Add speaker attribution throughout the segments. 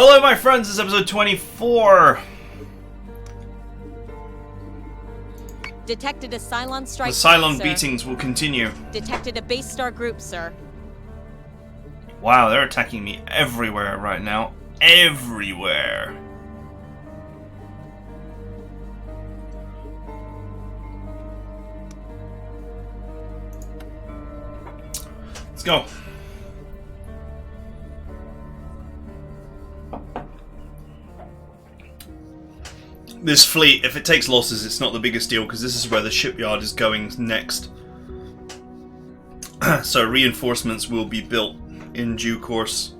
Speaker 1: Hello my friends, this is episode 24.
Speaker 2: Detected a Cylon strike.
Speaker 1: The Cylon
Speaker 2: sir.
Speaker 1: beatings will continue.
Speaker 2: Detected a base star group, sir.
Speaker 1: Wow, they're attacking me everywhere right now. Everywhere. Let's go. This fleet, if it takes losses, it's not the biggest deal because this is where the shipyard is going next. So reinforcements will be built in due course.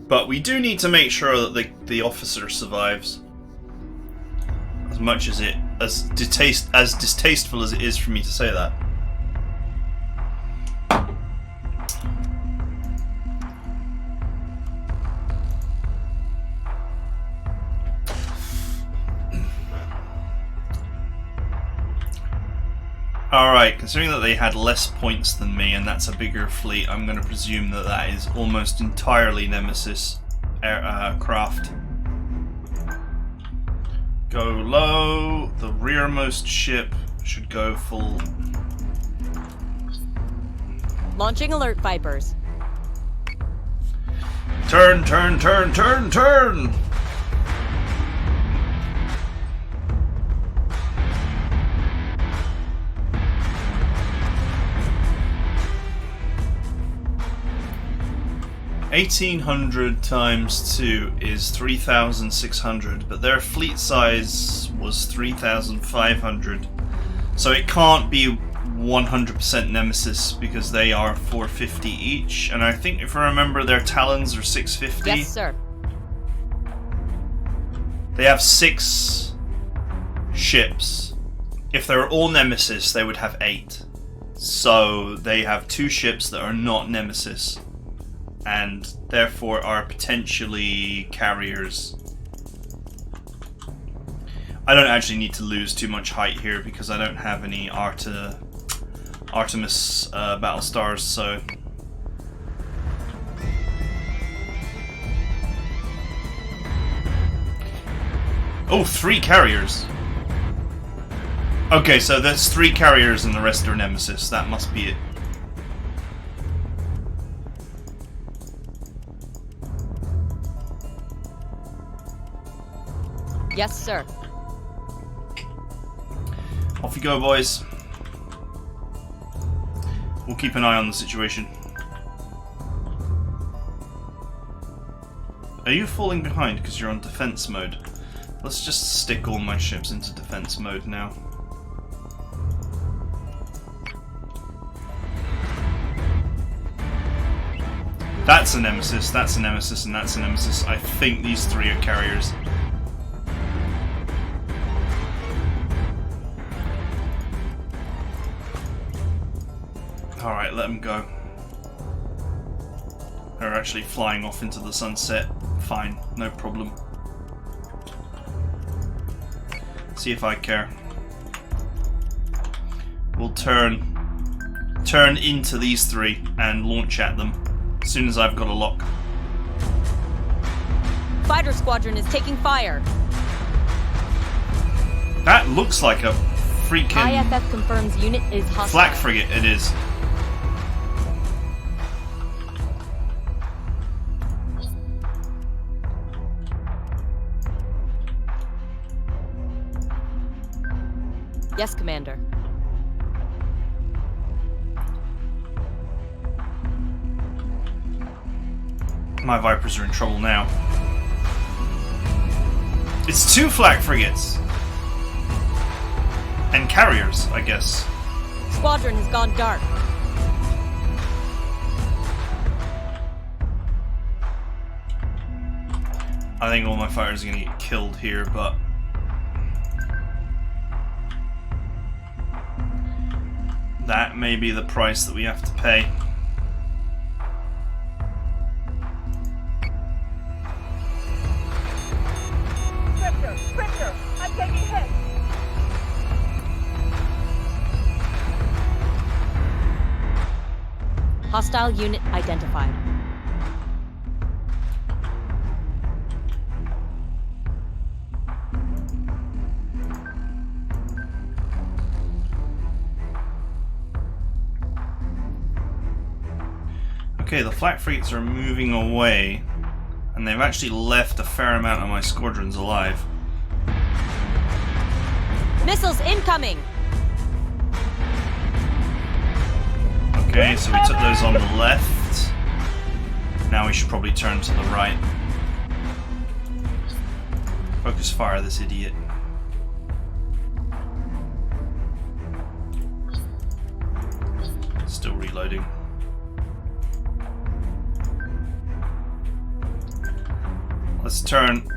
Speaker 1: But we do need to make sure that the officer survives. As much as distasteful as it is for me to say that. Alright, considering that they had less points than me and that's a bigger fleet, I'm going to presume that that is almost entirely Nemesis craft. Go low, the rearmost ship should go full.
Speaker 2: Launching alert Vipers.
Speaker 1: Turn, turn, turn, turn, turn! $1,800 times 2 is 3,600, but their fleet size was 3,500, so it can't be 100% Nemesis because they are 450 each, and I think if I remember their Talons are 650.
Speaker 2: Yes, sir.
Speaker 1: They have 6 ships. If they were all Nemesis, they would have 8. So they have 2 ships that are not Nemesis, and therefore are potentially carriers. I don't actually need to lose too much height here because I don't have any Artemis Battlestars, so... Oh, 3 carriers! Okay, so that's 3 carriers and the rest are Nemesis. That must be it.
Speaker 2: Yes, sir.
Speaker 1: Off you go, boys. We'll keep an eye on the situation. Are you falling behind because you're on defense mode? Let's just stick all my ships into defense mode now. That's a Nemesis, that's a Nemesis, and that's a Nemesis. I think these 3 are carriers. Alright, let them go. They're actually flying off into the sunset. Fine, no problem. See if I care. We'll turn into these 3 and launch at them as soon as I've got a lock.
Speaker 2: Fighter squadron is taking fire.
Speaker 1: That looks like a freaking
Speaker 2: IFF confirms unit is hostile.
Speaker 1: flak frigate. It is.
Speaker 2: Yes, Commander.
Speaker 1: My Vipers are in trouble now. It's 2 flak frigates. And carriers, I guess.
Speaker 2: Squadron has gone dark.
Speaker 1: I think all my fighters are going to get killed here, but... that may be the price that we have to pay.
Speaker 3: Scripture, I'm taking hits.
Speaker 2: Hostile unit identified.
Speaker 1: Okay, the flak frigates are moving away, and they've actually left a fair amount of my squadrons alive.
Speaker 2: Missiles incoming!
Speaker 1: Okay, so we took those on the left. Now we should probably turn to the right. Focus fire this idiot. Still reloading. Let's turn.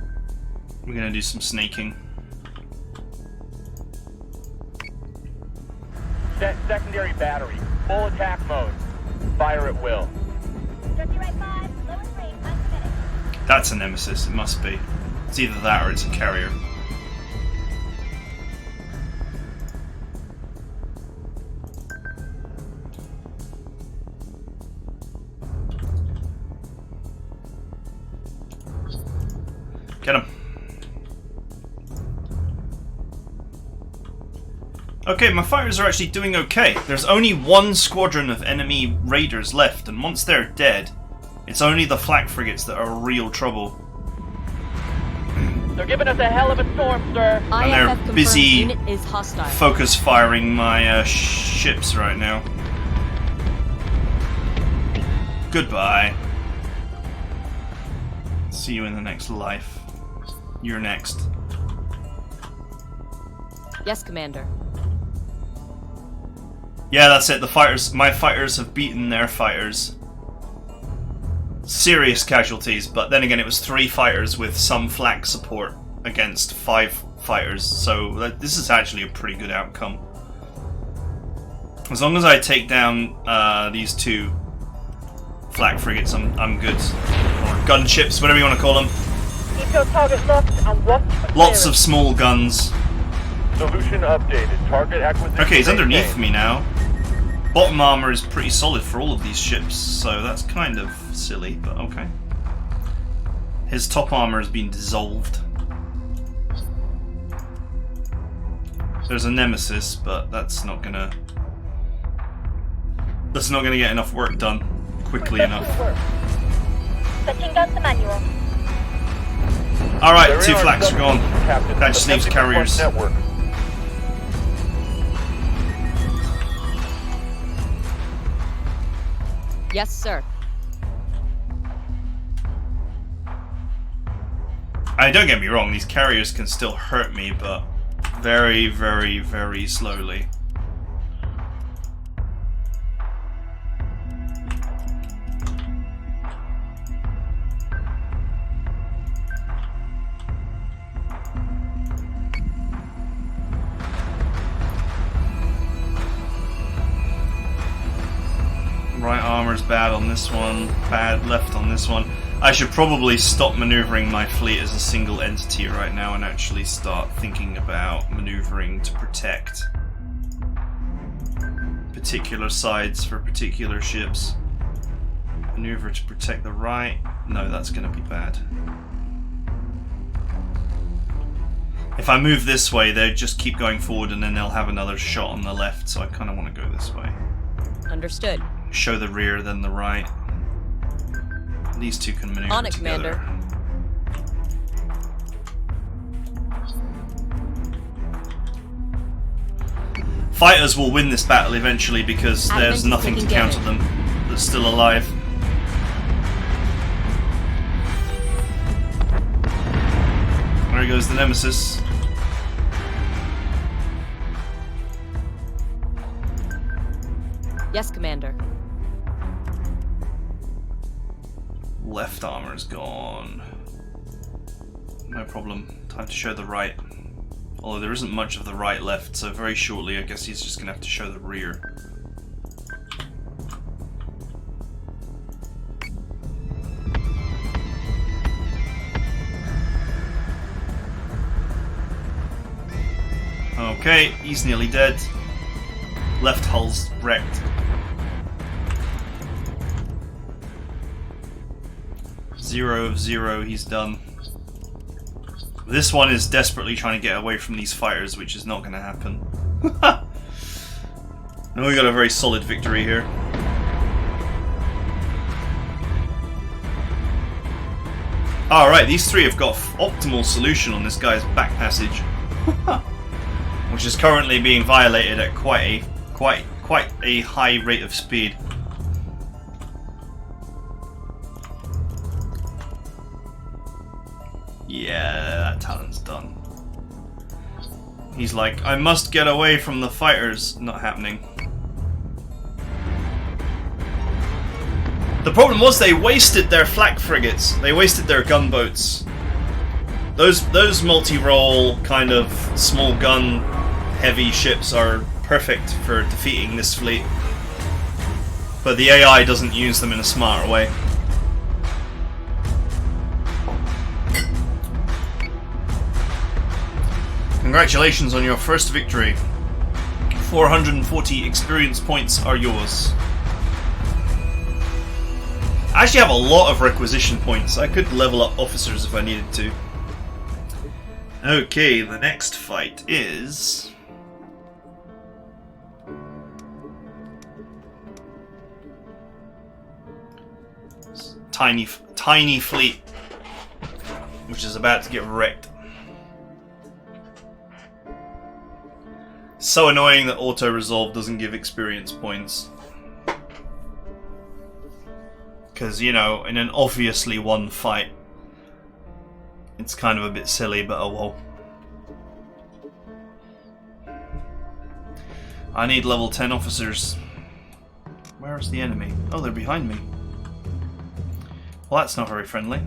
Speaker 1: We're gonna do some snaking.
Speaker 3: Set secondary battery. Full attack mode. Fire at will.
Speaker 1: That's a nemesis, it must be. It's either that or it's a carrier. Get him. Okay, my fighters are actually doing okay. There's only one squadron of enemy raiders left, and once they're dead, it's only the flak frigates that are real trouble.
Speaker 3: They're giving us a hell of a storm, sir.
Speaker 1: And they're busy
Speaker 2: unit is hostile.
Speaker 1: focus firing my ships right now. Goodbye. See you in the next life. You're next.
Speaker 2: Yes, Commander.
Speaker 1: Yeah, that's it. The fighters, my fighters have beaten their fighters. Serious casualties, but then again, it was 3 fighters with some flak support against 5 fighters, so this is actually a pretty good outcome. As long as I take down these 2 flak frigates, I'm good. Or gunships, whatever you want to call them.
Speaker 3: Keep your target locked and watch for
Speaker 1: Lots of small guns.
Speaker 3: Solution updated. Target acquisition.
Speaker 1: Okay, he's underneath
Speaker 3: maintained.
Speaker 1: me now. Bottom armor is pretty solid for all of these ships, so that's kind of silly, but okay. His top armor has been dissolved. There's a nemesis, but that's not gonna get enough work done quickly enough.
Speaker 4: Switching down to manual.
Speaker 1: Alright,
Speaker 3: They're
Speaker 1: 2
Speaker 3: in our
Speaker 1: flaks are gone.
Speaker 3: subsystem, Captain.
Speaker 1: That just leaves
Speaker 3: Attempting to
Speaker 1: carriers.
Speaker 3: flush network.
Speaker 2: Yes, sir.
Speaker 1: Don't get me wrong, these carriers can still hurt me, but very, very, very slowly. Right armor's bad on this one, bad left on this one. I should probably stop maneuvering my fleet as a single entity right now and actually start thinking about maneuvering to protect particular sides for particular ships. Maneuver to protect the right. No, that's going to be bad. If I move this way, they'll just keep going forward and then they'll have another shot on the left, so I kind of want to go this way.
Speaker 2: Understood.
Speaker 1: Show the rear, then the right. These 2 can maneuver
Speaker 2: On it,
Speaker 1: together.
Speaker 2: Commander.
Speaker 1: Fighters will win this battle eventually because
Speaker 2: Advent
Speaker 1: there's
Speaker 2: is
Speaker 1: nothing to
Speaker 2: taking
Speaker 1: counter them that's still alive. There goes the nemesis.
Speaker 2: Yes, Commander.
Speaker 1: Left armor's gone. No problem. Time to show the right. Although there isn't much of the right left, so very shortly I guess he's just going to have to show the rear. Okay, he's nearly dead. Left hull's wrecked. Zero of 0, he's done. This one is desperately trying to get away from these fighters, which is not going to happen. And we got a very solid victory here. Alright, these three have got optimal solution on this guy's back passage. Which is currently being violated at quite a high rate of speed. Yeah, that talent's done. He's like, I must get away from the fighters. Not happening. The problem was they wasted their flak frigates. They wasted their gunboats. Those multi-role kind of small gun heavy ships are perfect for defeating this fleet. But the AI doesn't use them in a smart way. Congratulations on your first victory. 440 experience points are yours. I actually have a lot of requisition points. I could level up officers if I needed to. Okay, the next fight is... Tiny fleet, which is about to get wrecked. So annoying that auto-resolve doesn't give experience points. Because, you know, in an obviously won fight, it's kind of a bit silly, but oh well. I need level 10 officers. Where's the enemy? Oh, they're behind me. Well, that's not very friendly.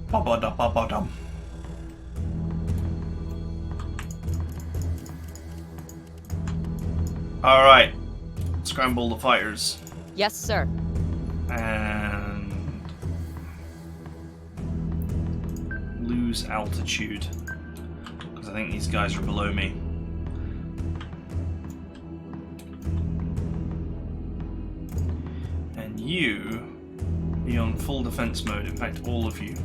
Speaker 1: Ba-ba-da-ba-ba-dum. Alright. Scramble the fighters.
Speaker 2: Yes, sir.
Speaker 1: And... lose altitude. Because I think these guys are below me. And you... be on full defense mode. In fact, all of you.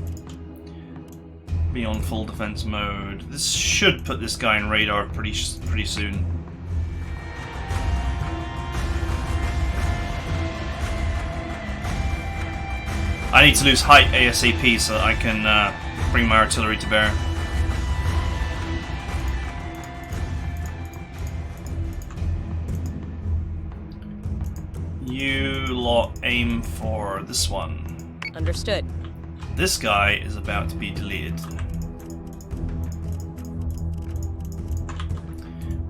Speaker 1: Be on full defense mode. This should put this guy in radar pretty soon. I need to lose height ASAP so that I can bring my artillery to bear. You lot aim for this one.
Speaker 2: Understood.
Speaker 1: This guy is about to be deleted.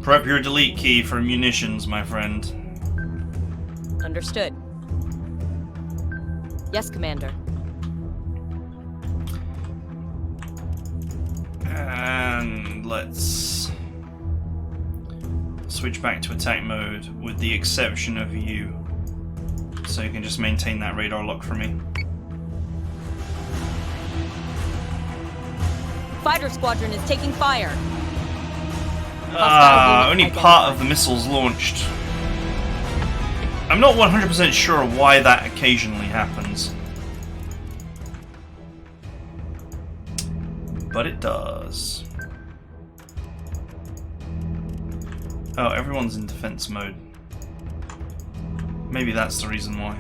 Speaker 1: Prep your delete key for munitions, my friend.
Speaker 2: Understood. Yes, Commander.
Speaker 1: And let's switch back to attack mode with the exception of you. So you can just maintain that radar lock for me.
Speaker 2: Fighter squadron is taking fire.
Speaker 1: Only part of the missiles launched. I'm not 100% sure why that occasionally happens. But it does. Oh, everyone's in defense mode. Maybe that's the reason why.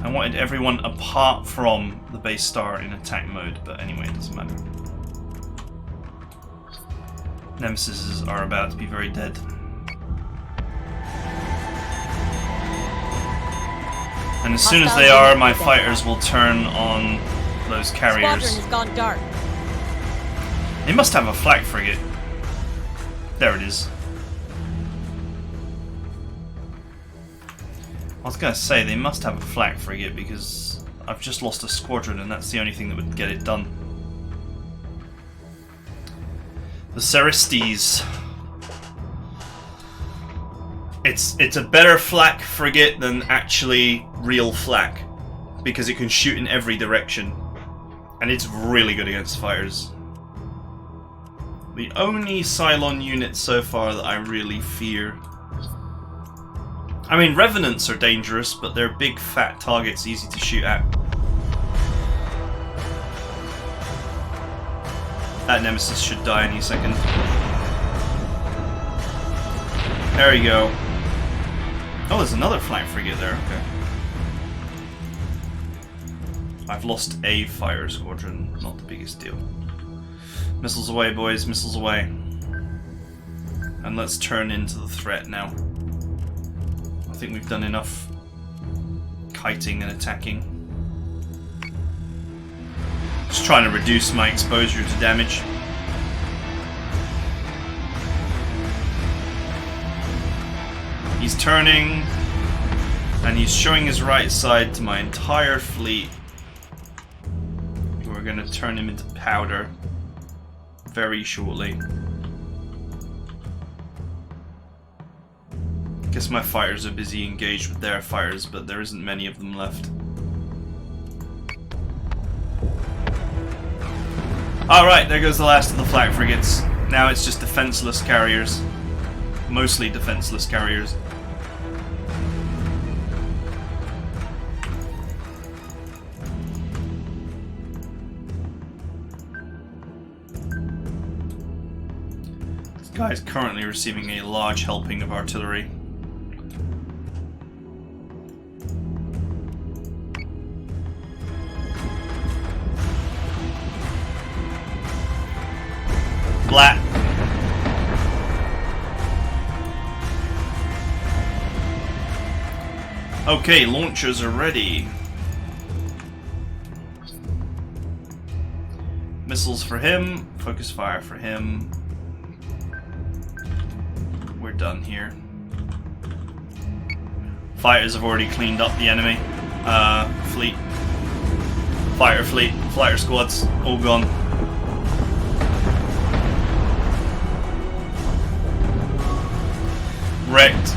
Speaker 1: I wanted everyone apart from the base star in attack mode, but anyway, it doesn't matter. Nemesises are about to be very dead. And as soon as they are, my fighters will turn on those carriers.
Speaker 2: Squadron has gone dark.
Speaker 1: They must have a flak frigate. There it is. I was gonna say, they must have a flak frigate because I've just lost a squadron and that's the only thing that would get it done. The Cerestes. It's a better flak frigate than actually real flak because it can shoot in every direction and it's really good against fighters. The only Cylon unit so far that I really fear. I mean, Revenants are dangerous, but they're big fat targets easy to shoot at. That Nemesis should die any second. There we go. Oh, there's another flank frigate there, okay. I've lost a fire squadron, not the biggest deal. Missiles away, boys, missiles away. And let's turn into the threat now. I think we've done enough kiting and attacking. Just trying to reduce my exposure to damage. He's turning, and he's showing his right side to my entire fleet. We're gonna turn him into powder very shortly. Guess my fighters are busy engaged with their fighters, but there isn't many of them left. Alright, there goes the last of the flak frigates. Now it's just defenseless carriers. Mostly defenseless carriers. This guy is currently receiving a large helping of artillery. Blat. Okay, launchers are ready. Missiles for him, focus fire for him. We're done here. Fighters have already cleaned up the enemy fleet. Fighter fleet, fighter squads, all gone. Wrecked.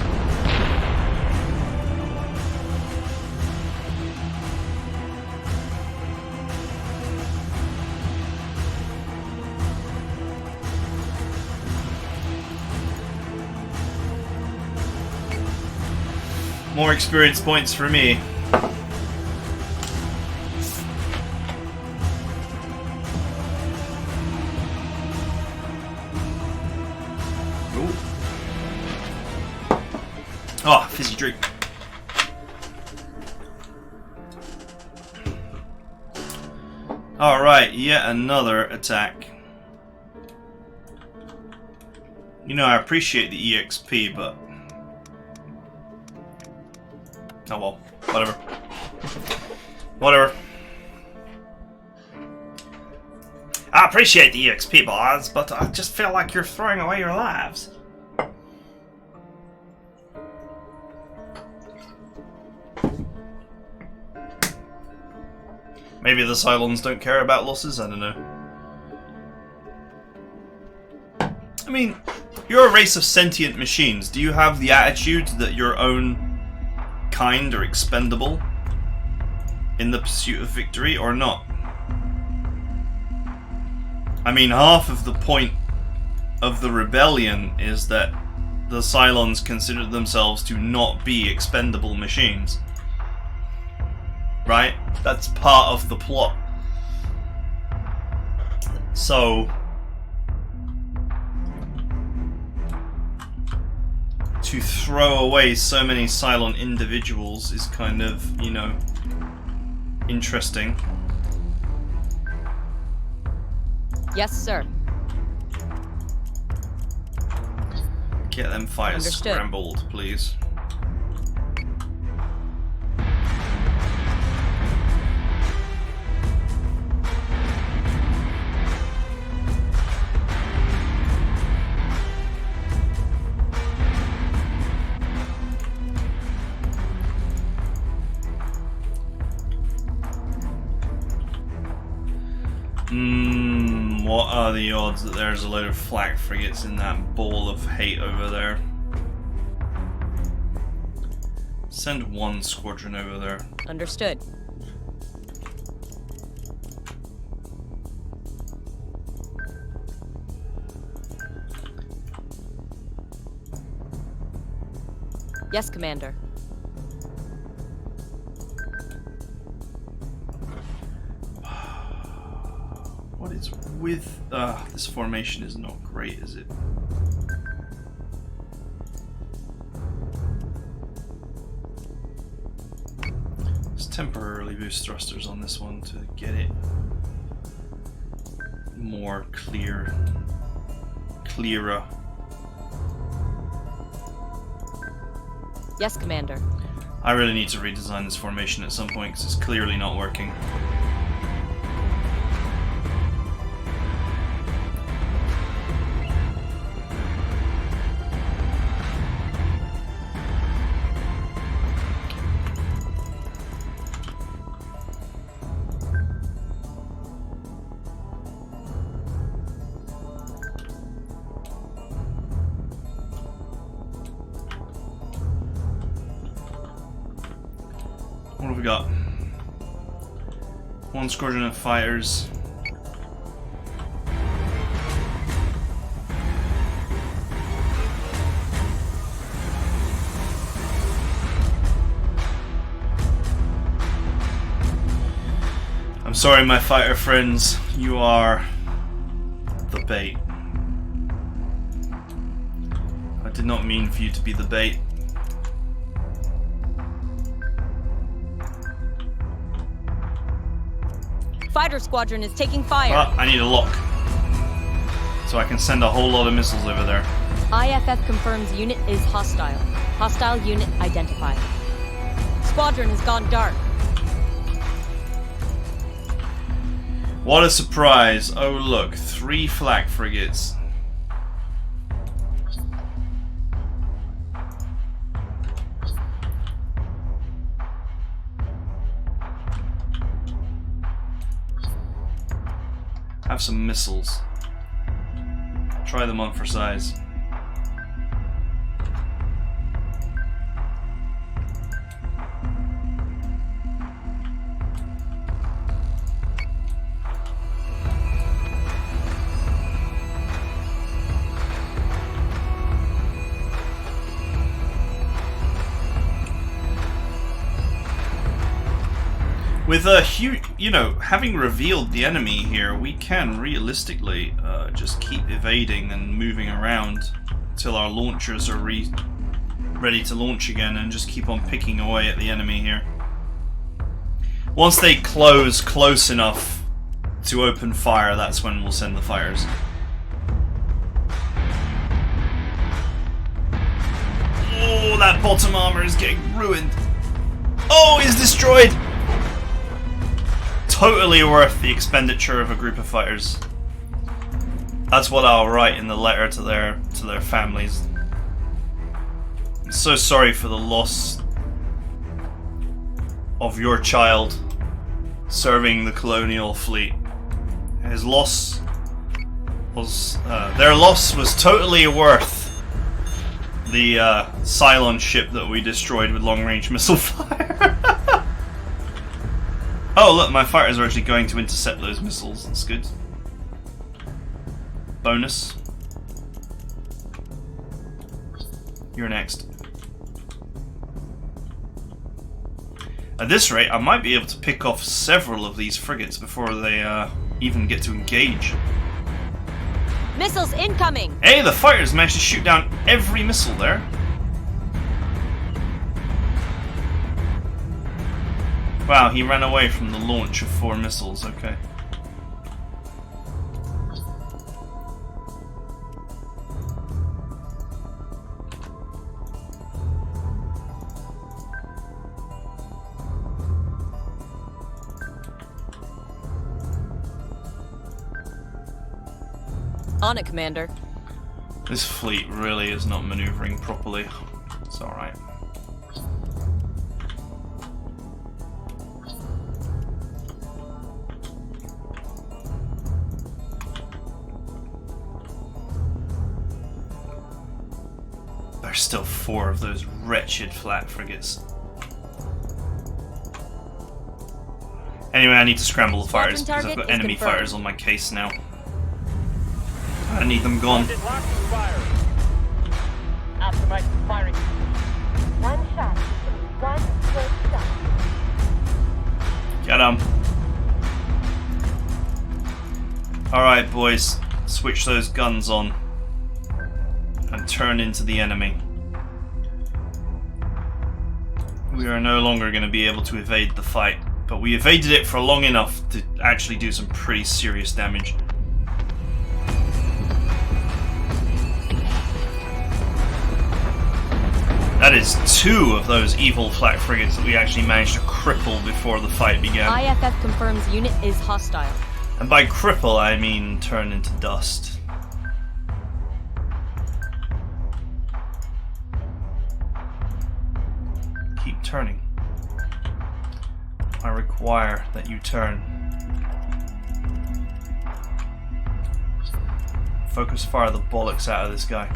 Speaker 1: More experience points for me. Ooh. Oh, fizzy drink. Alright, yet another attack. You know, I appreciate the EXP, but... oh well, whatever. Whatever. I appreciate the EXP, boss, but I just feel like you're throwing away your lives. Maybe the Cylons don't care about losses, I don't know. I mean, you're a race of sentient machines. Do you have the attitude that your own kind are expendable in the pursuit of victory, or not? I mean, half of the point of the rebellion is that the Cylons consider themselves to not be expendable machines. Right? That's part of the plot. So... to throw away so many Cylon individuals is kind of, you know, interesting.
Speaker 2: Yes, sir.
Speaker 1: Get them fighters
Speaker 2: Understood.
Speaker 1: scrambled, please. What are the odds that there's a load of flak frigates in that ball of hate over there? Send one squadron over there.
Speaker 2: Understood. Yes, Commander.
Speaker 1: What is with... this formation is not great, is it? Let's temporarily boost thrusters on this one to get it more clearer.
Speaker 2: Yes, Commander.
Speaker 1: I really need to redesign this formation at some point because it's clearly not working. What have we got? One squadron of fighters. I'm sorry, my fighter friends, you are the bait. I did not mean for you to be the bait.
Speaker 2: Fighter squadron is taking fire.
Speaker 1: But I need a lock. So I can send a whole lot of missiles over there.
Speaker 2: IFF confirms unit is hostile. Hostile unit identified. Squadron has gone dark.
Speaker 1: What a surprise. Oh look, 3 flak frigates. Have some missiles. Try them on for size. With a huge, you know, having revealed the enemy here, we can realistically just keep evading and moving around until our launchers are ready to launch again, and just keep on picking away at the enemy here. Once they close enough to open fire, that's when we'll send the fighters. Oh, that bottom armor is getting ruined. Oh, he's destroyed! Totally worth the expenditure of a group of fighters. That's what I'll write in the letter to their families. I'm so sorry for the loss of your child serving the colonial fleet. His loss was their loss was totally worth the Cylon ship that we destroyed with long-range missile fire. Oh look, my fighters are actually going to intercept those missiles. That's good. Bonus. You're next. At this rate, I might be able to pick off several of these frigates before they even get to engage.
Speaker 2: Missiles incoming!
Speaker 1: Hey, the fighters managed to shoot down every missile there. Wow, he ran away from the launch of 4 missiles, okay.
Speaker 2: On it, Commander.
Speaker 1: This fleet really is not maneuvering properly. It's alright. There's still 4 of those wretched flat frigates. Anyway, I need to scramble the fighters because I've got enemy fighters on my case now. I need them gone.
Speaker 3: Optimize firing.
Speaker 4: One shot. One quick shot.
Speaker 1: Get him. Alright, boys. Switch those guns on. And turn into the enemy. We are no longer going to be able to evade the fight. But we evaded it for long enough to actually do some pretty serious damage. That is 2 of those evil flak frigates that we actually managed to cripple before the fight began.
Speaker 2: IFF confirms unit is hostile.
Speaker 1: And by cripple, I mean turn into dust. Keep turning. I require that you turn. Focus fire the bollocks out of this guy.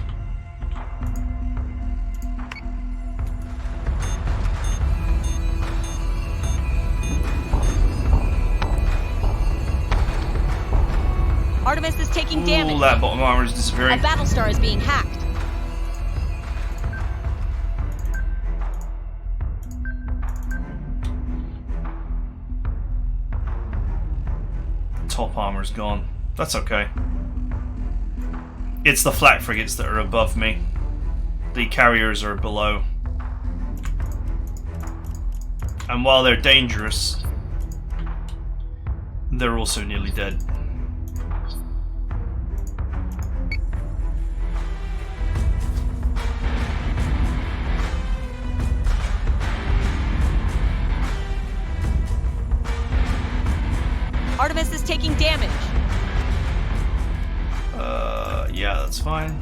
Speaker 2: Artemis is taking damage.
Speaker 1: Ooh, that bottom armor is disappearing.
Speaker 2: A Battlestar is being hacked.
Speaker 1: Top armor's gone. That's okay. It's the flak frigates that are above me. The carriers are below. And while they're dangerous, they're also nearly dead.
Speaker 2: Artemis is taking damage.
Speaker 1: Yeah, that's fine.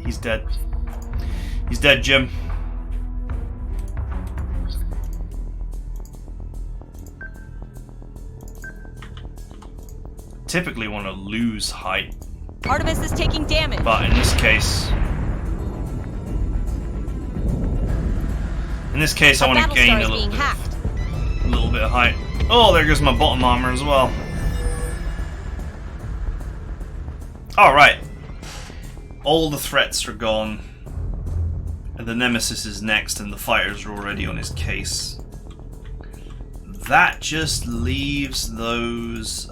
Speaker 1: He's dead. He's dead, Jim. Typically want to lose height.
Speaker 2: Artemis is taking damage.
Speaker 1: But in this case... I want to gain a little bit of height. Oh, there goes my bottom armor as well. Alright. All the threats are gone. And the Nemesis is next, and the fighters are already on his case. That just leaves those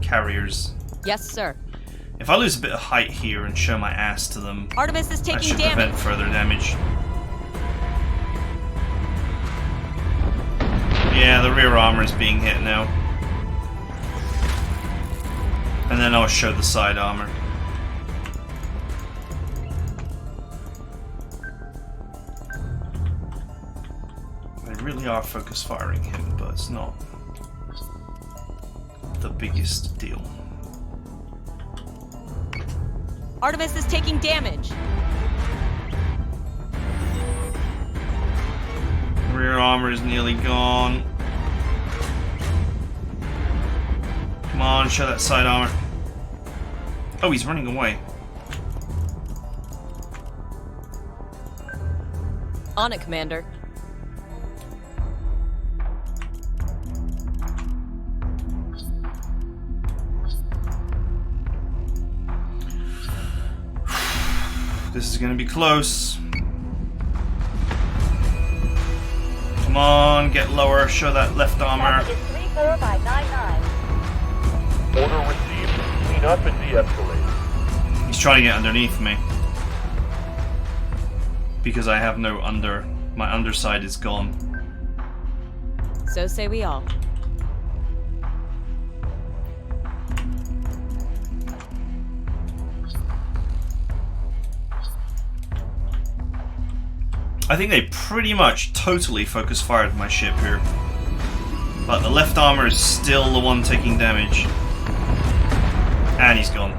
Speaker 1: carriers.
Speaker 2: Yes, sir.
Speaker 1: If I lose a bit of height here and show my ass to them,
Speaker 2: Artemis is
Speaker 1: that
Speaker 2: taking
Speaker 1: should
Speaker 2: damage.
Speaker 1: prevent further damage. Yeah, the rear armor is being hit now. And then I'll show the side armor. They really are focus firing him, but it's not the biggest deal.
Speaker 2: Artemis is taking damage.
Speaker 1: Rear armor is nearly gone. Come on, show that side armor. Oh, he's running away.
Speaker 2: On it, Commander.
Speaker 1: This is gonna be close. Come on, get lower, show that left armor.
Speaker 4: Traffic is 34599.
Speaker 3: Order received. Clean up and de-escalate.
Speaker 1: He's trying to get underneath me. Because I have no my underside is gone.
Speaker 2: So say we all.
Speaker 1: I think they pretty much totally focus fired my ship here. But the left armor is still the one taking damage. And he's gone.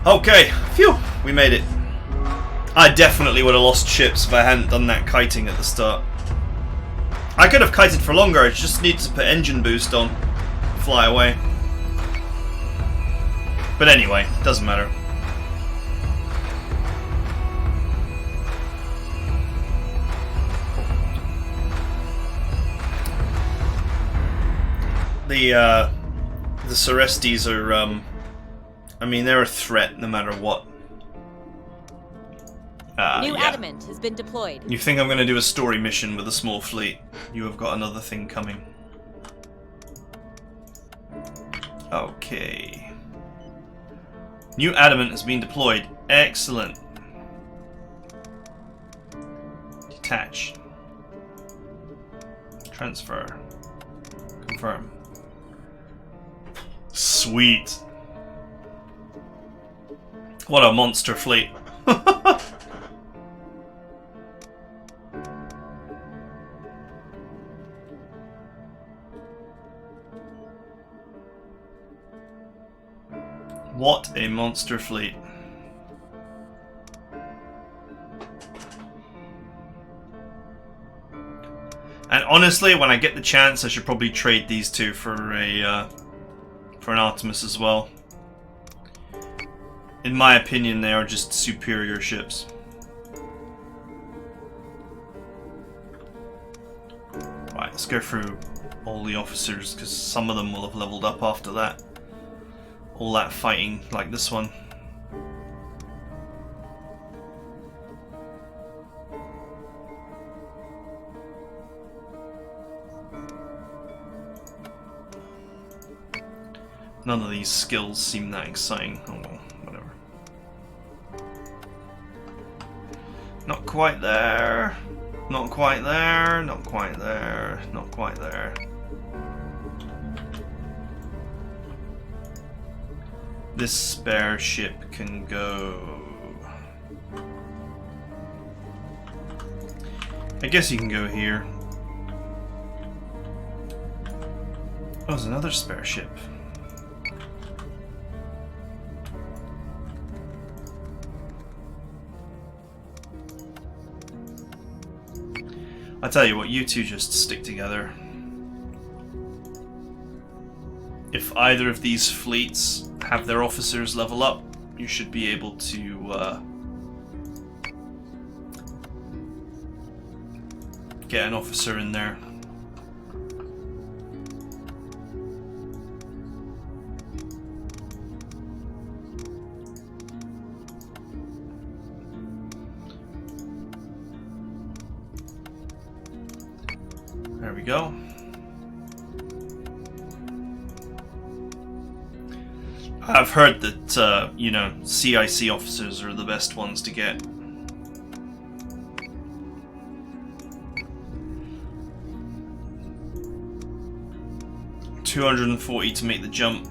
Speaker 1: Okay, phew, we made it. I definitely would have lost ships if I hadn't done that kiting at the start. I could have kited for longer, I just needed to put engine boost on. Fly away. But anyway, doesn't matter. The Cerestes are, I mean, they're a threat no matter what.
Speaker 2: New
Speaker 1: Yeah.
Speaker 2: adamant has been deployed.
Speaker 1: You think I'm going to do a story mission with a small fleet? You have got another thing coming. Okay. New adamant has been deployed. Excellent. Detach. Transfer. Confirm. Sweet. What a monster fleet. What a monster fleet. And honestly, when I get the chance, I should probably trade these two for an Artemis as well. In my opinion, they are just superior ships. Right, let's go through all the officers, because some of them will have leveled up after that. All that fighting, like this one. None of these skills seem that exciting. Oh well, whatever. Not quite there. Not quite there. Not quite there. Not quite there. This spare ship can go... I guess you can go here. Oh, there's another spare ship. I tell you what, you two just stick together. If either of these fleets have their officers level up, you should be able to get an officer in there. There we go. I've heard that, you know, CIC officers are the best ones to get. $240 to make the jump.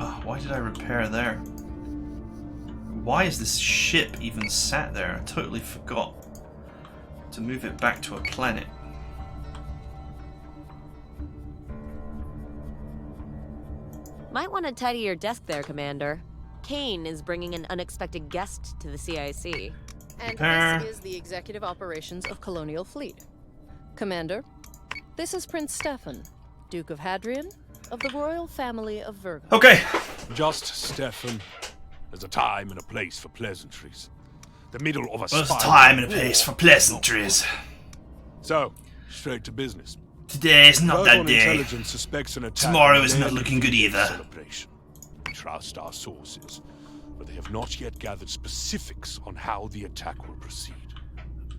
Speaker 1: Oh, why did I repair there? Why is this ship even sat there? I totally forgot to move it back to a planet.
Speaker 2: Might want to tidy your desk there, Commander. Kane is bringing an unexpected guest to the CIC.
Speaker 5: And
Speaker 1: Repair.
Speaker 5: this is the executive operations of Colonial Fleet. Commander, this is Prince Stefan, Duke of Hadrian, of the royal family of Virgo.
Speaker 1: Okay.
Speaker 6: Just Stefan. There's a time and a place for pleasantries. The middle of a
Speaker 1: There's a
Speaker 6: spiral
Speaker 1: time and a
Speaker 6: war.
Speaker 1: place for pleasantries.
Speaker 6: So, straight to business.
Speaker 1: Today is not that
Speaker 6: Virgon
Speaker 1: day.
Speaker 6: intelligence suspects an attack
Speaker 1: Tomorrow
Speaker 6: on
Speaker 1: is not
Speaker 6: their
Speaker 1: looking good
Speaker 6: defeat
Speaker 1: either.
Speaker 6: Celebration. We trust our sources, but they have not yet gathered specifics on how the attack will proceed.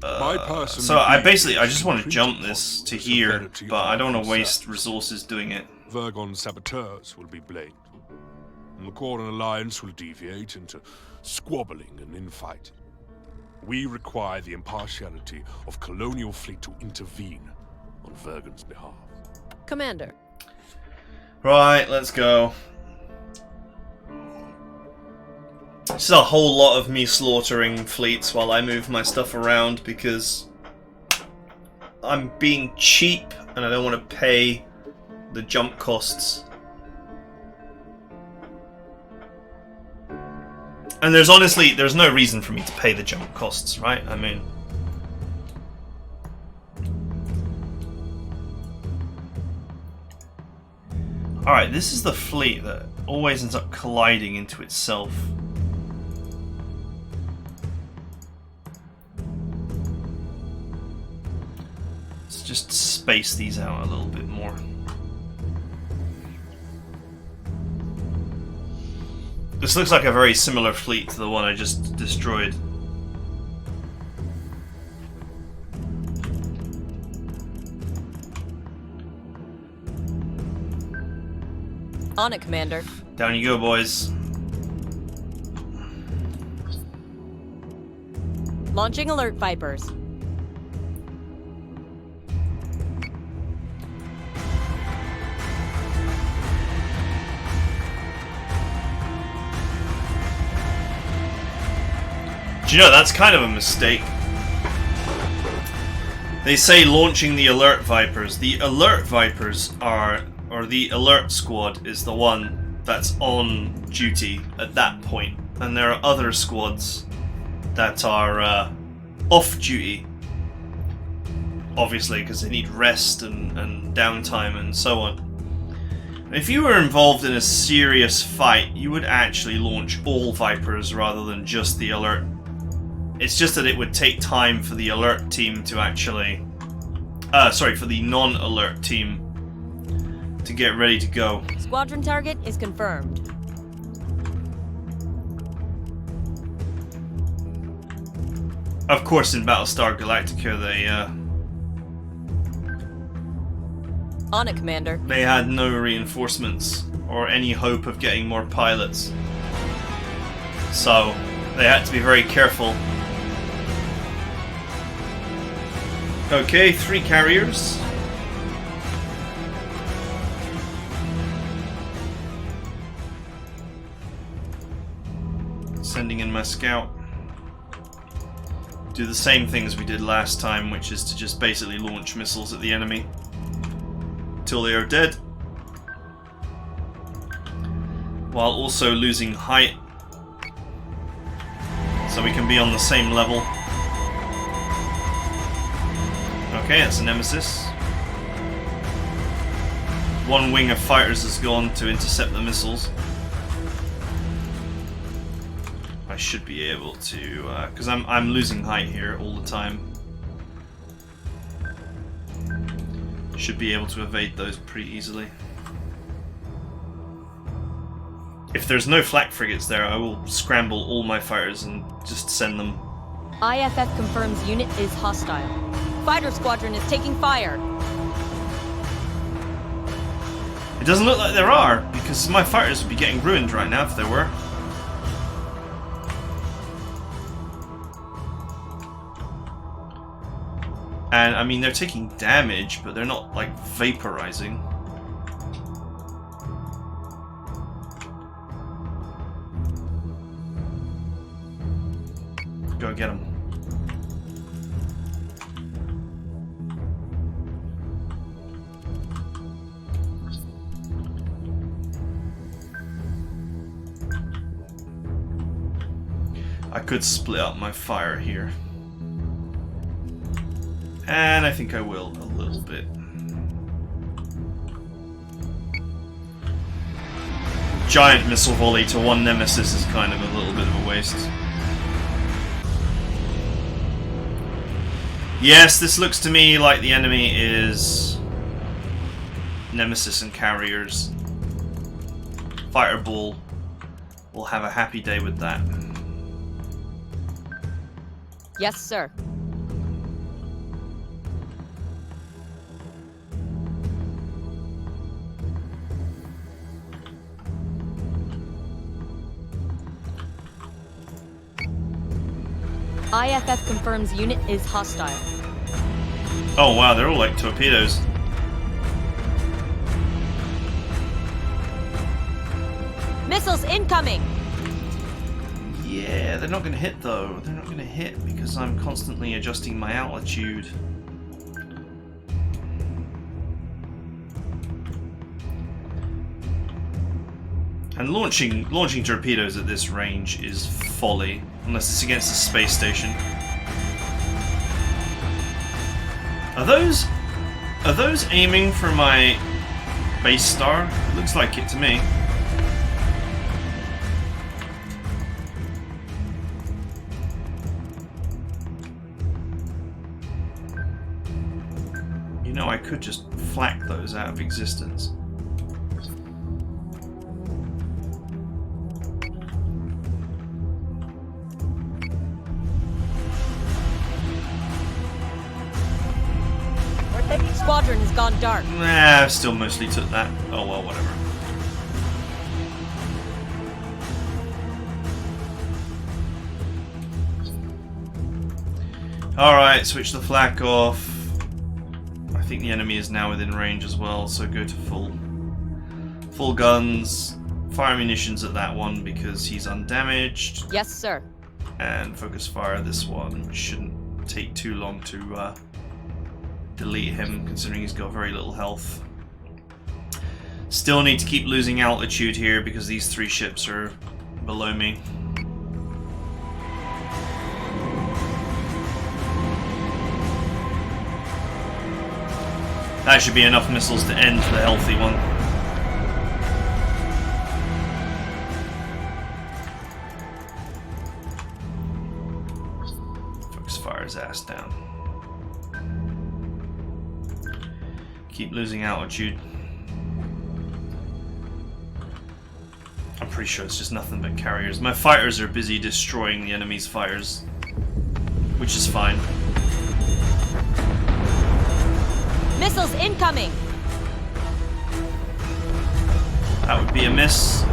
Speaker 6: My person
Speaker 1: So I
Speaker 6: believes
Speaker 1: basically, I just want to
Speaker 6: printed
Speaker 1: jump
Speaker 6: upon
Speaker 1: this to
Speaker 6: the
Speaker 1: here,
Speaker 6: severity
Speaker 1: but I don't want
Speaker 6: of
Speaker 1: to waste
Speaker 6: themselves.
Speaker 1: resources doing it.
Speaker 6: Virgon saboteurs will be blamed. And the Coran Alliance will deviate into squabbling and infight. We require the impartiality of Colonial Fleet to intervene on Virgon's behalf.
Speaker 5: Commander,
Speaker 1: Right, let's go. This is a whole lot of me slaughtering fleets while I move my stuff around because I'm being cheap and I don't want to pay the jump costs. And there's no reason for me to pay the jump costs, right? I mean... Alright, this is the fleet that always ends up colliding into itself. Let's just space these out a little bit more. This looks like a very similar fleet to the one I just destroyed.
Speaker 2: On it, Commander.
Speaker 1: Down you go, boys.
Speaker 2: Launching alert Vipers.
Speaker 1: Do you know, that's kind of a mistake. They say launching the alert Vipers. The alert Vipers are, or the alert squad is the one that's on duty at that point. And there are other squads that are off duty. Obviously, because they need rest and downtime and so on. If you were involved in a serious fight, you would actually launch all Vipers rather than just the alert. It's just that it would take time for the alert team to actually... for the non-alert team to get ready to go.
Speaker 2: Squadron target is confirmed.
Speaker 1: Of course, in Battlestar Galactica,
Speaker 2: On it, Commander.
Speaker 1: they had no reinforcements or any hope of getting more pilots. So, they had to be very careful. Okay, 3 carriers. Sending in my scout. Do the same things we did last time, which is to just basically launch missiles at the enemy till they are dead, while also losing height so we can be on the same level. Okay, that's a Nemesis. 1 wing of fighters has gone to intercept the missiles. I should be able to, because I'm losing height here all the time. Should be able to evade those pretty easily. If there's no flak frigates there, I will scramble all my fighters and just send them.
Speaker 2: IFF confirms unit is hostile. Fighter squadron is taking fire.
Speaker 1: It doesn't look like there are, because my fighters would be getting ruined right now if there were. And I mean, they're taking damage, but they're not like vaporizing. Go get them. I could split up my fire here. And I think I will a little bit. Giant missile volley to 1 Nemesis is kind of a little bit of a waste. Yes, this looks to me like the enemy is Nemesis and carriers. Fireball will have a happy day with that.
Speaker 2: Yes, sir. IFF confirms unit is hostile.
Speaker 1: Oh wow, they're all like torpedoes.
Speaker 2: Missiles incoming!
Speaker 1: Yeah, they're not going to hit though. They're not going to hit because I'm constantly adjusting my altitude. And launching torpedoes at this range is folly, unless it's against a space station. Are those aiming for my base star? It looks like it to me. You know, I could just flak those out of existence.
Speaker 2: squadron has gone dark.
Speaker 1: Nah, still mostly took that. Oh well, whatever. Alright, switch the flak off. I think the enemy is now within range as well, so go to full guns. Fire munitions at that one because he's undamaged.
Speaker 2: Yes, sir.
Speaker 1: And focus fire this one. Shouldn't take too long to delete him, considering he's got very little health. Still need to keep losing altitude here because these 3 ships are below me. That should be enough missiles to end the healthy one. Focus fire his ass down. Keep losing altitude. I'm pretty sure it's just nothing but carriers. My fighters are busy destroying the enemy's fighters, which is fine.
Speaker 2: Missiles incoming!
Speaker 1: That would be a miss.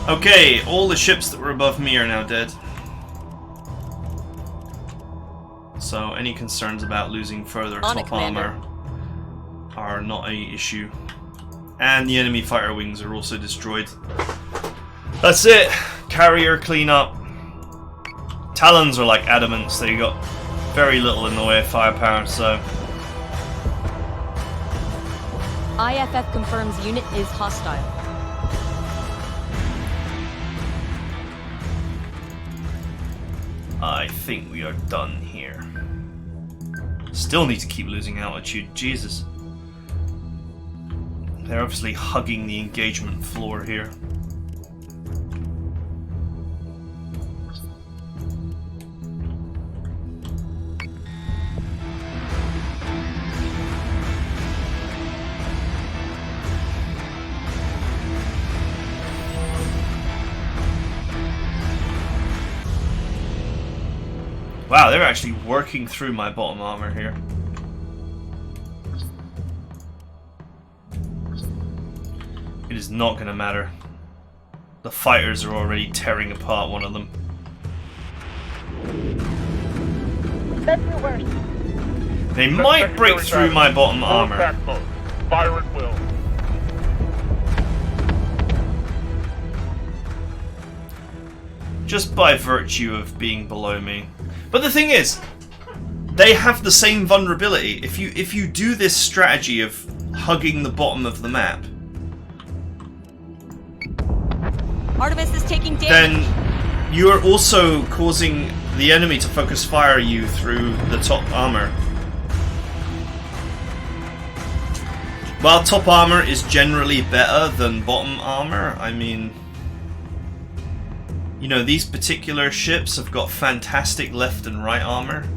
Speaker 1: Okay, all the ships that were above me are now dead. So any concerns about losing further top armor are not an issue. And the enemy fighter wings are also destroyed. That's it! Carrier cleanup. Talons are like adamants, they got very little in the way of firepower, so...
Speaker 2: IFF confirms unit is hostile.
Speaker 1: I think we are done here. Still need to keep losing altitude, Jesus. They're obviously hugging the engagement floor here. Wow, they're actually working through my bottom armor here. It is not going to matter. The fighters are already tearing apart one of them.
Speaker 4: That's your worst.
Speaker 1: They might break through my bottom armor.
Speaker 3: Attack mode. Fire at will.
Speaker 1: Just by virtue of being below me. But the thing is, they have the same vulnerability. If you do this strategy of hugging the bottom of the map,
Speaker 2: Artemis is taking damage.
Speaker 1: then you are also causing the enemy to focus fire you through the top armor. While top armor is generally better than bottom armor, I mean... You know, these particular ships have got fantastic left and right armor.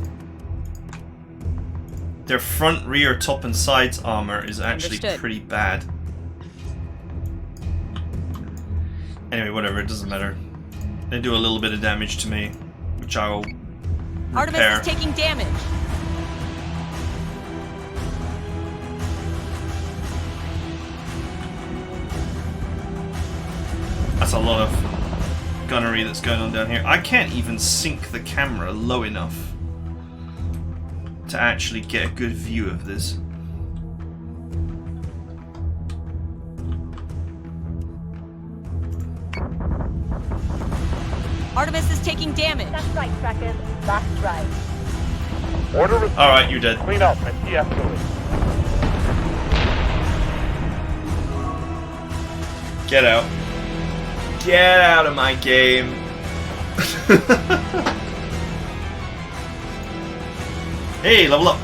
Speaker 1: Their front, rear, top and sides armor is actually
Speaker 2: Understood.
Speaker 1: pretty bad. Anyway, whatever, it doesn't matter. They do a little bit of damage to me, which I will
Speaker 2: Artemis
Speaker 1: repair.
Speaker 2: is taking damage.
Speaker 1: That's a lot of gunnery that's going on down here. I can't even sync the camera low enough to actually get a good view of this.
Speaker 2: Artemis is taking damage.
Speaker 4: That's right, Trackers. That's right.
Speaker 3: Order received.
Speaker 1: Alright, you're dead.
Speaker 3: Clean up and de-escalate.
Speaker 1: Get out. Get out of my game. Hey, level up.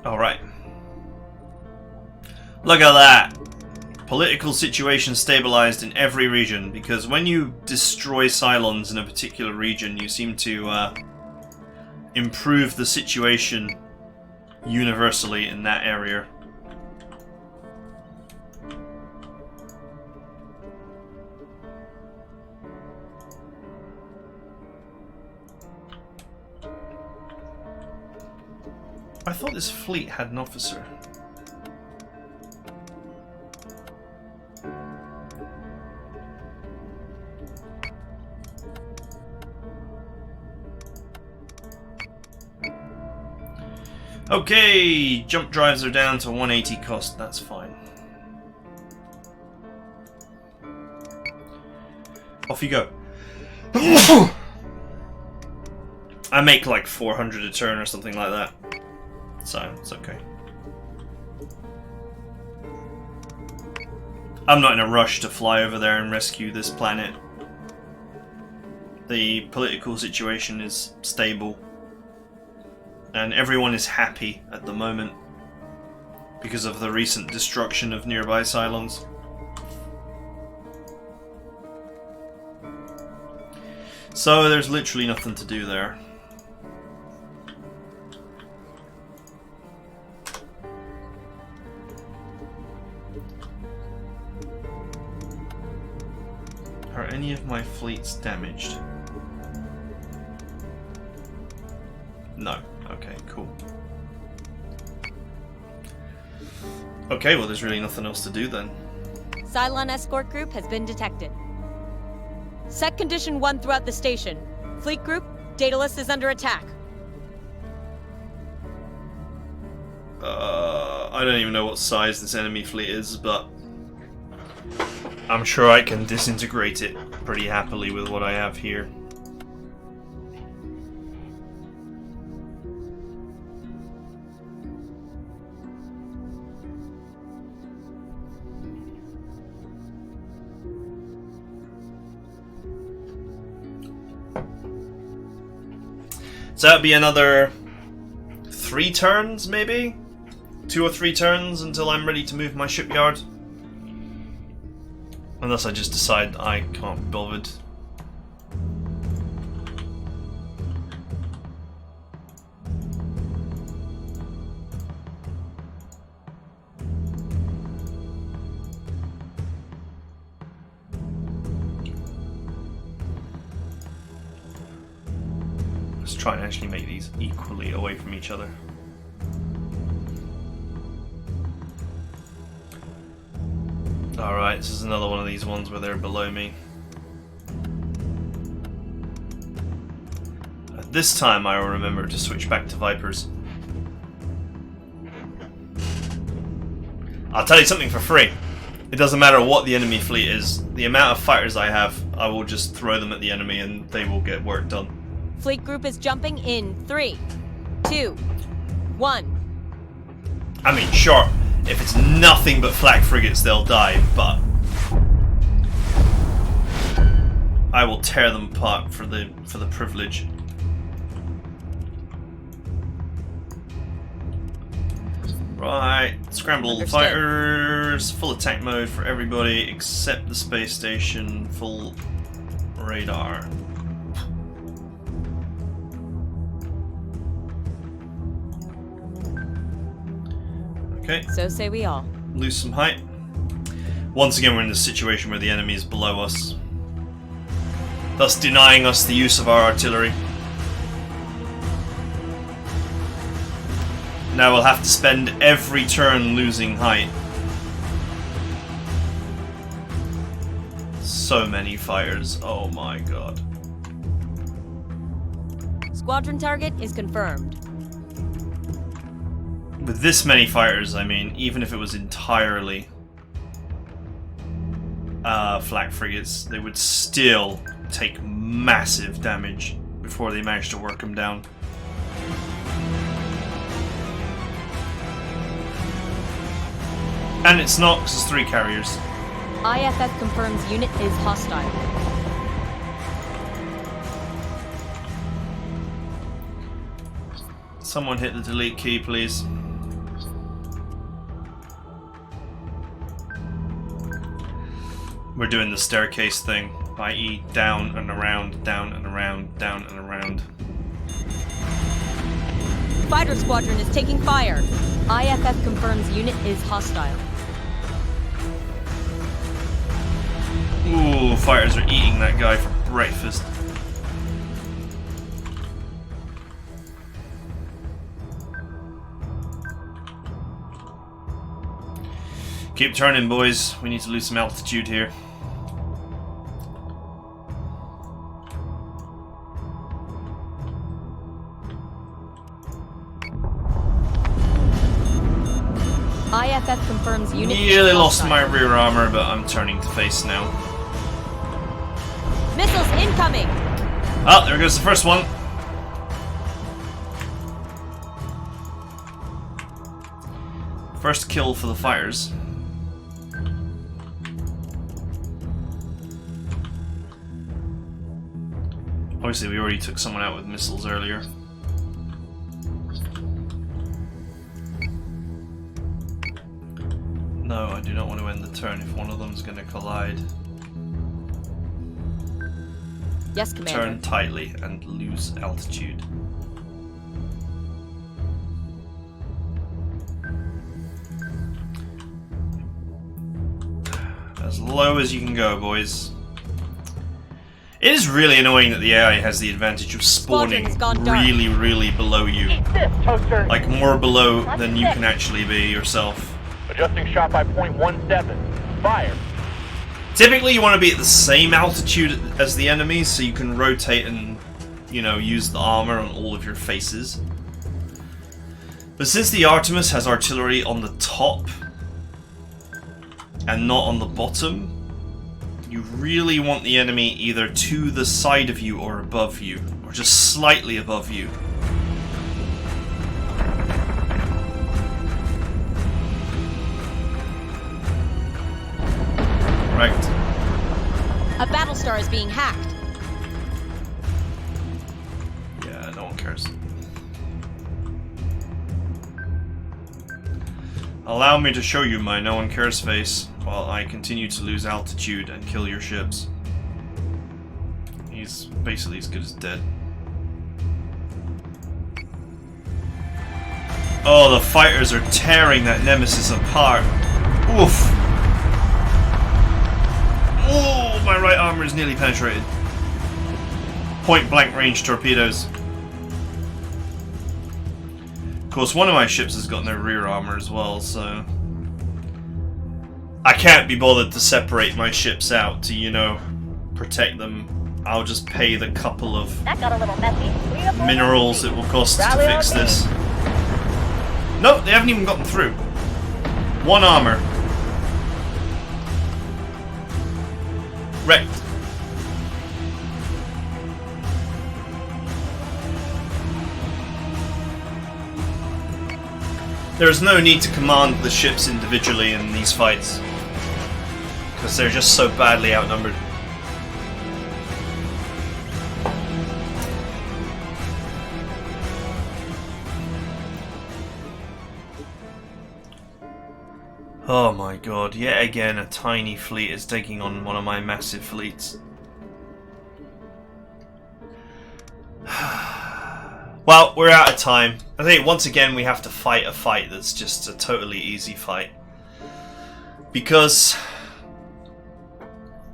Speaker 1: All right. Look at that. Political situation stabilized in every region, because when you destroy Cylons in a particular region, you seem to improve the situation universally in that area. I thought this fleet had an officer. Okay, jump drives are down to 180 cost, that's fine. Off you go. I make like 400 a turn or something like that, so it's okay. I'm not in a rush to fly over there and rescue this planet. The political situation is stable. And everyone is happy at the moment because of the recent destruction of nearby Cylons. So there's literally nothing to do there. Are any of my fleets damaged? No. Okay, cool. Okay, well there's really nothing else to do then.
Speaker 2: Cylon escort group has been detected. Set condition 1 throughout the station. Fleet group, Daedalus is under attack.
Speaker 1: I don't even know what size this enemy fleet is, but I'm sure I can disintegrate it pretty happily with what I have here. So that'd be another 3 turns, maybe? 2 or 3 turns until I'm ready to move my shipyard. Unless I just decide I can't be bothered. Let's try and actually make these equally away from each other. Alright, this is another one of these ones where they're below me. This time I will remember to switch back to Vipers. I'll tell you something for free. It doesn't matter what the enemy fleet is. The amount of fighters I have, I will just throw them at the enemy and they will get work done.
Speaker 2: Fleet group is jumping in 3, 2, 1.
Speaker 1: I mean, sure, if it's nothing but flak frigates, they'll die, but I will tear them apart for the privilege. Right, scramble all the fighters, full attack mode for everybody except the space station, full radar. Okay.
Speaker 2: So say we all.
Speaker 1: Lose some height. Once again, we're in this situation where the enemy is below us, thus denying us the use of our artillery. Now we'll have to spend every turn losing height. So many fighters. Oh my god.
Speaker 2: Squadron target is confirmed.
Speaker 1: With this many fighters, I mean, even if it was entirely flak frigates, they would still take massive damage before they managed to work them down. And it's not, because it's 3 carriers.
Speaker 2: IFF confirms unit is hostile.
Speaker 1: Someone hit the delete key, please. We're doing the staircase thing, i.e. down and around, down and around, down and around.
Speaker 2: fighter squadron is taking fire. IFF confirms unit is hostile.
Speaker 1: Ooh, fighters are eating that guy for breakfast. Keep turning, boys. We need to lose some altitude here.
Speaker 2: IFF confirms unit
Speaker 1: Nearly
Speaker 2: is
Speaker 1: lost
Speaker 2: hostile.
Speaker 1: my rear armor, but I'm turning to face now.
Speaker 2: Missiles incoming!
Speaker 1: Oh, there goes the first one. First kill for the fighters. Obviously, we already took someone out with missiles earlier. No, I do not want to end the turn if one of them's going to collide.
Speaker 2: Yes, Commander.
Speaker 1: Turn tightly and lose altitude. As low as you can go, boys. It is really annoying that the AI has the advantage of spawning
Speaker 2: Squadron's gone dark.
Speaker 1: really, really below you.
Speaker 3: Eat this, toaster!
Speaker 1: Like more below than you can actually be yourself.
Speaker 3: Adjusting shot by 0.17. Fire.
Speaker 1: Typically you want to be at the same altitude as the enemy so you can rotate and, you know, use the armor on all of your faces. But since the Artemis has artillery on the top and not on the bottom, you really want the enemy either to the side of you or above you, or just slightly above you. Right.
Speaker 2: A Battlestar is being hacked.
Speaker 1: Yeah, no one cares. Allow me to show you my no one cares face while I continue to lose altitude and kill your ships. He's basically as good as dead. Oh, the fighters are tearing that Nemesis apart. Oof. Oh, my right armor is nearly penetrated. Point blank range torpedoes. Of course, one of my ships has got no rear armor as well, so I can't be bothered to separate my ships out to, you know, protect them. I'll just pay the couple of
Speaker 4: That got a little messy.
Speaker 1: minerals it will cost to
Speaker 3: Rally
Speaker 1: fix
Speaker 3: on me.
Speaker 1: this. No, they haven't even gotten through. One armor. Wrecked. There is no need to command the ships individually in these fights, because they're just so badly outnumbered. Oh my god, yet again a tiny fleet is taking on one of my massive fleets. Well, we're out of time. I think once again we have to fight a fight that's just a totally easy fight. Because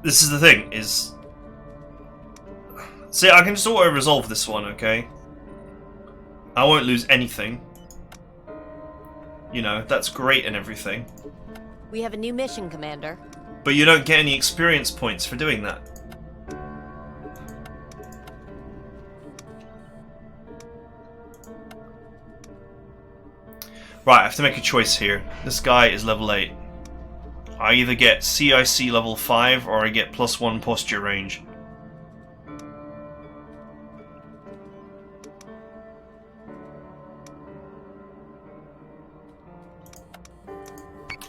Speaker 1: this is the thing, is... See, I can just auto-resolve this one, okay? I won't lose anything. You know, that's great and everything.
Speaker 2: We have a new mission, Commander.
Speaker 1: But you don't get any experience points for doing that. Right, I have to make a choice here. This guy is level 8. I either get CIC level 5 or I get +1 posture range.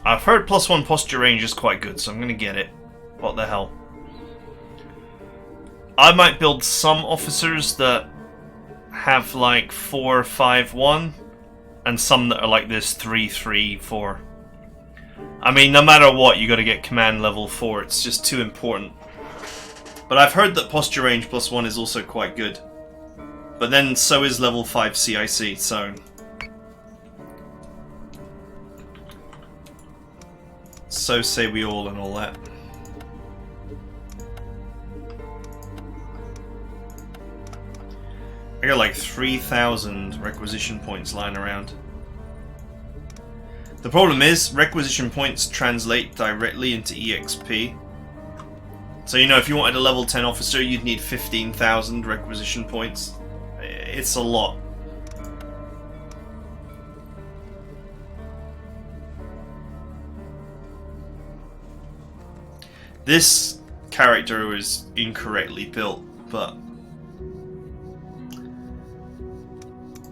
Speaker 1: I've heard +1 posture range is quite good, so I'm gonna get it. What the hell. I might build some officers that have like 4, 5, 1, and some that are like this 3, 3, 4. I mean, no matter what, you gotta get command level 4, it's just too important. But I've heard that posture range +1 is also quite good. But then so is level 5 CIC, so so say we all and all that. I got like 3,000 requisition points lying around. The problem is, requisition points translate directly into EXP. So, you know, if you wanted a level 10 officer, you'd need 15,000 requisition points. It's a lot. This character is incorrectly built, but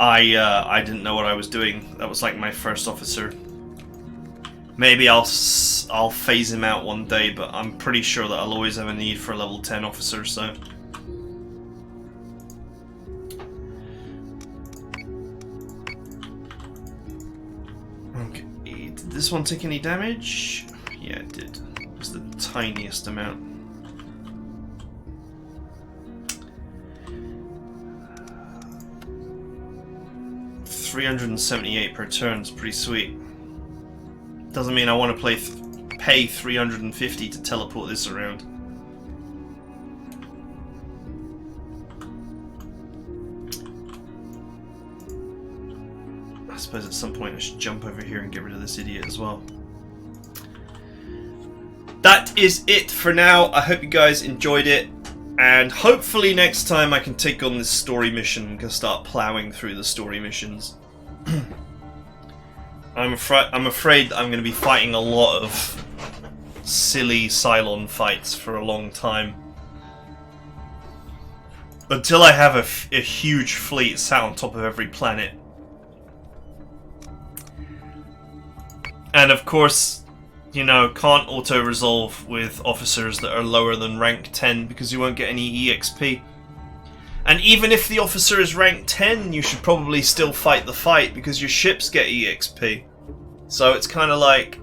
Speaker 1: I didn't know what I was doing. That was like my first officer. Maybe I'll phase him out one day, but I'm pretty sure that I'll always have a need for a level 10 officer, so. Okay, did this one take any damage? Yeah, it did. It was the tiniest amount. $378 per turn is pretty sweet. Doesn't mean I want to pay $350 to teleport this around. I suppose at some point I should jump over here and get rid of this idiot as well. That is it for now. I hope you guys enjoyed it, and hopefully next time I can take on this story mission and can start plowing through the story missions. I'm afraid that I'm going to be fighting a lot of silly Cylon fights for a long time. Until I have a huge fleet sat on top of every planet. And of course, you know, can't auto-resolve with officers that are lower than rank 10 because you won't get any EXP. And even if the officer is rank 10, you should probably still fight the fight because your ships get EXP. So it's kind of like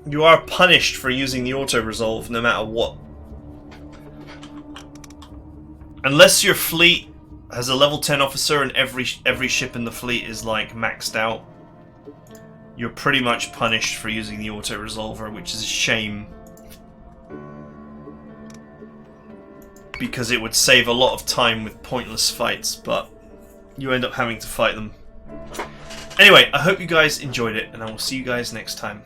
Speaker 1: you are punished for using the auto-resolve no matter what. Unless your fleet has a level 10 officer and every ship in the fleet is like maxed out, you're pretty much punished for using the auto-resolver, which is a shame. Because it would save a lot of time with pointless fights, but you end up having to fight them. Anyway, I hope you guys enjoyed it, and I will see you guys next time.